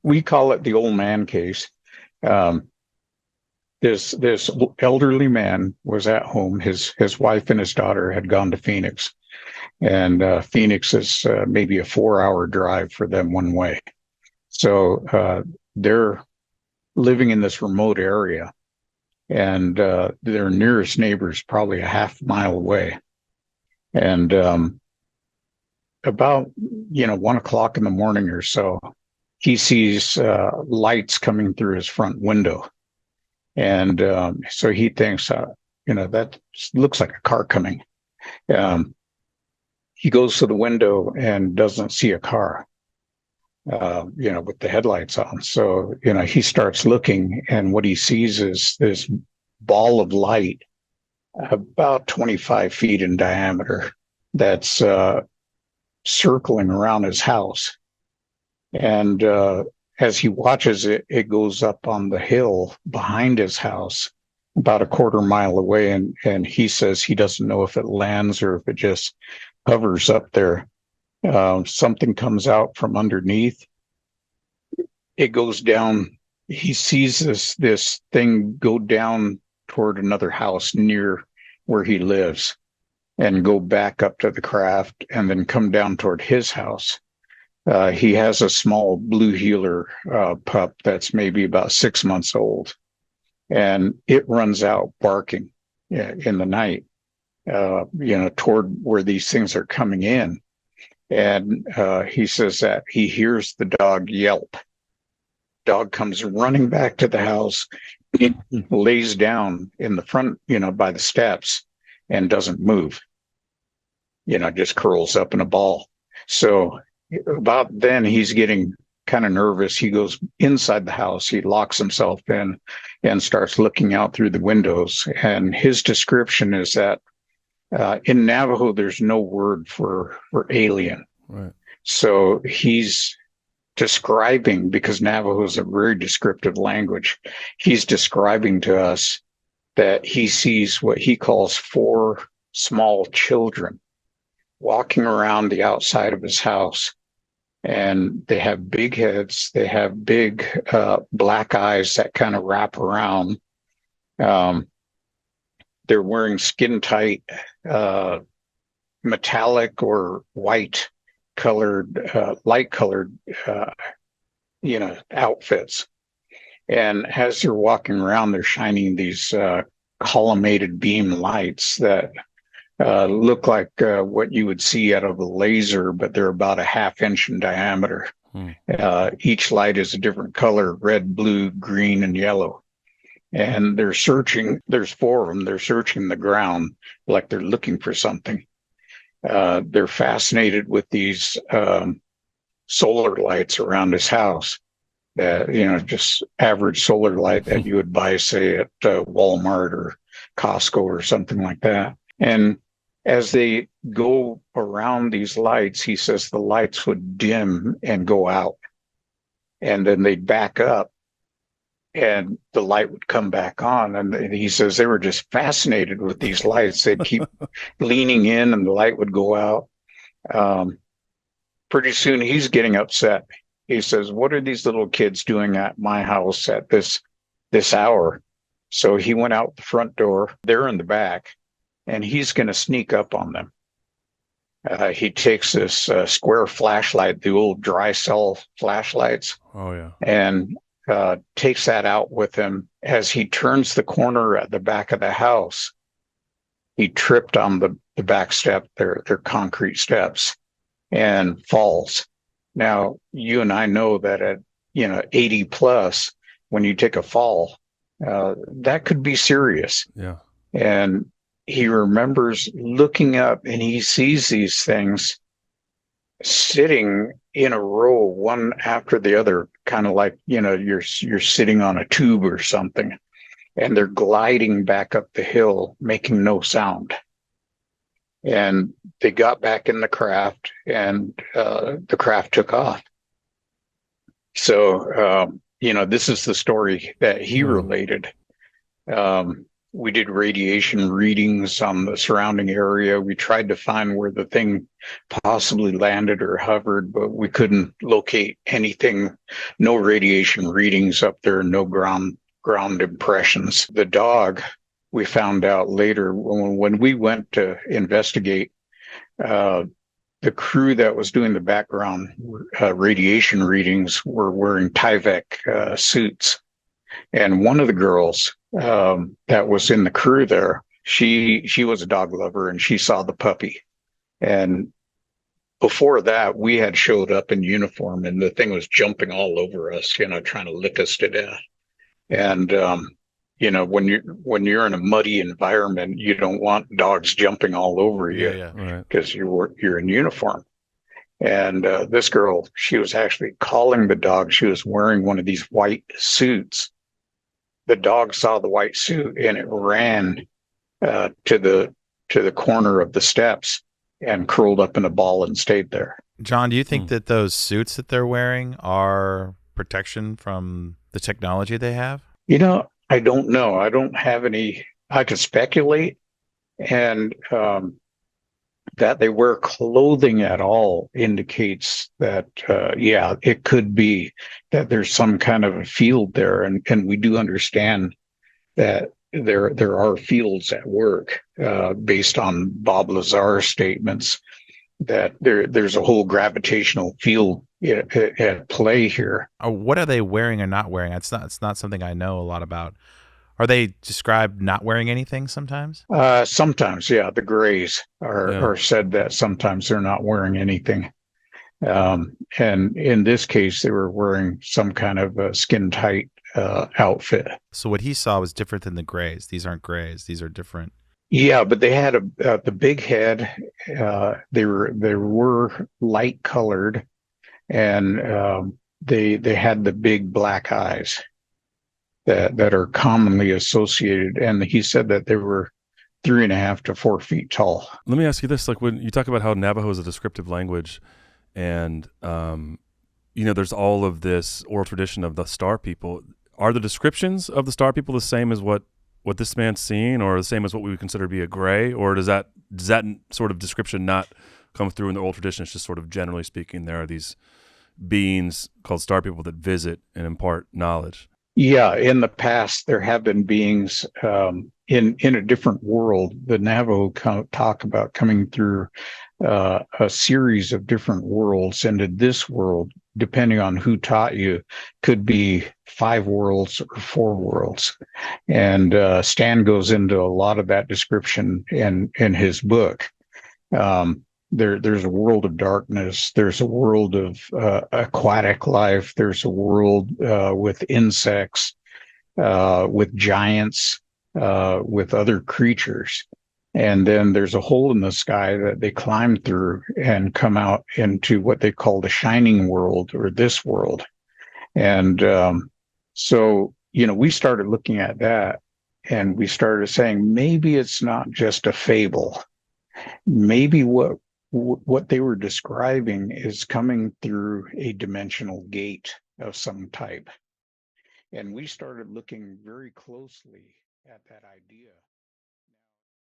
we call it the old man case. Um, this elderly man was at home. His wife and his daughter had gone to Phoenix, and Phoenix is maybe a 4 hour drive for them one way. So they're living in this remote area, and their nearest neighbor is probably a half mile away. And about 1 o'clock in the morning or so, he sees lights coming through his front window, and so he thinks, that looks like a car coming. Um, he goes to the window and doesn't see a car, with the headlights on. So, he starts looking, and what he sees is this ball of light about 25 feet in diameter that's circling around his house. And as he watches it, it goes up on the hill behind his house about a quarter mile away. And he says he doesn't know if it lands or if it just hovers up there. Something comes out from underneath. It goes down. He sees this thing go down toward another house near where he lives and go back up to the craft and then come down toward his house. He has a small blue heeler pup that's maybe about 6 months old, and it runs out barking in the night, toward where these things are coming in. And he says that he hears the dog yelp. Dog comes running back to the house, lays down in the front, by the steps, and doesn't move. Just curls up in a ball. So about then he's getting kind of nervous. He goes inside the house. He locks himself in and starts looking out through the windows. And his description is that in Navajo, there's no word for alien. Right. So he's describing, because Navajo is a very descriptive language, he's describing to us that he sees what he calls 4 small children walking around the outside of his house. And they have big heads. They have big black eyes that kind of wrap around. They're wearing skin tight, metallic or white colored, light colored, outfits. And as they're walking around, they're shining these collimated beam lights that look like what you would see out of a laser, but they're about a half-inch in diameter. Each light is a different color: red, blue, green, and yellow. And they're searching. There's 4 of them. They're searching the ground like they're looking for something. They're fascinated with these solar lights around his house. Just average solar light that you would buy, say, at Walmart or Costco or something like that. And as they go around these lights, he says the lights would dim and go out, and then they'd back up and the light would come back on. And he says they were just fascinated with these lights. They'd keep leaning in and the light would go out. Pretty soon he's getting upset. He says, "What are these little kids doing at my house at this hour?" So he went out the front door. They're in the back, and he's going to sneak up on them. He takes this square flashlight, the old dry cell flashlights. Oh, yeah. And takes that out with him. As he turns the corner at the back of the house, he tripped on the back step, their concrete steps, and falls. Now, you and I know that at 80 plus, when you take a fall, that could be serious. Yeah. And he remembers looking up, and he sees these things sitting in a row, one after the other, kind of like, you're sitting on a tube or something, and they're gliding back up the hill, making no sound. And they got back in the craft, and the craft took off. So, this is the story that he related. we did radiation readings on the surrounding area. We tried to find where the thing possibly landed or hovered, but we couldn't locate anything. No radiation readings up there, no ground impressions. The dog, we found out later when we went to investigate, uh, the crew that was doing the background radiation readings were wearing Tyvek suits. And one of the girls that was in the crew there, she was a dog lover and she saw the puppy. And before that, we had showed up in uniform and the thing was jumping all over us, trying to lick us to death. And when you're in a muddy environment, you don't want dogs jumping all over you because you're in uniform. And this girl, she was actually calling the dog. She was wearing one of these white suits. The dog saw the white suit and it ran to the corner of the steps and curled up in a ball and stayed there. John, do you think that those suits that they're wearing are protection from the technology they have? I don't know. I don't have any. I could speculate, and that they wear clothing at all indicates that, it could be that there's some kind of a field there, and we do understand that there are fields at work based on Bob Lazar's statements that there's a whole gravitational field at play here. What are they wearing or not wearing? It's not something I know a lot about. Are they described not wearing anything sometimes? Sometimes, yeah. The Greys are said that sometimes they're not wearing anything. And in this case, they were wearing some kind of a skin tight outfit. So what he saw was different than the Greys. These aren't Greys. These are different. Yeah, but they had the big head. They were light colored, and they had the big black eyes that are commonly associated. And he said that they were 3.5 to 4 feet tall. Let me ask you this: like when you talk about how Navajo is a descriptive language, and there's all of this oral tradition of the Star People. Are the descriptions of the Star People the same as what this man's seen, or the same as what we would consider to be a gray, or does that sort of description not come through in the oral tradition? It's just sort of generally speaking, there are these beings called Star People that visit and impart knowledge. Yeah, in the past there have been beings in a different world. The Navajo talk about coming through a series of different worlds, and in this world, depending on who taught you, could be 5 worlds or 4 worlds. And Stan goes into a lot of that description in his book. There's a world of darkness. There's a world of aquatic life. There's a world with insects, with giants, with other creatures. And then there's a hole in the sky that they climb through and come out into what they call the shining world, or this world. And so, we started looking at that, and we started saying, maybe it's not just a fable. Maybe what they were describing is coming through a dimensional gate of some type. And we started looking very closely at that idea.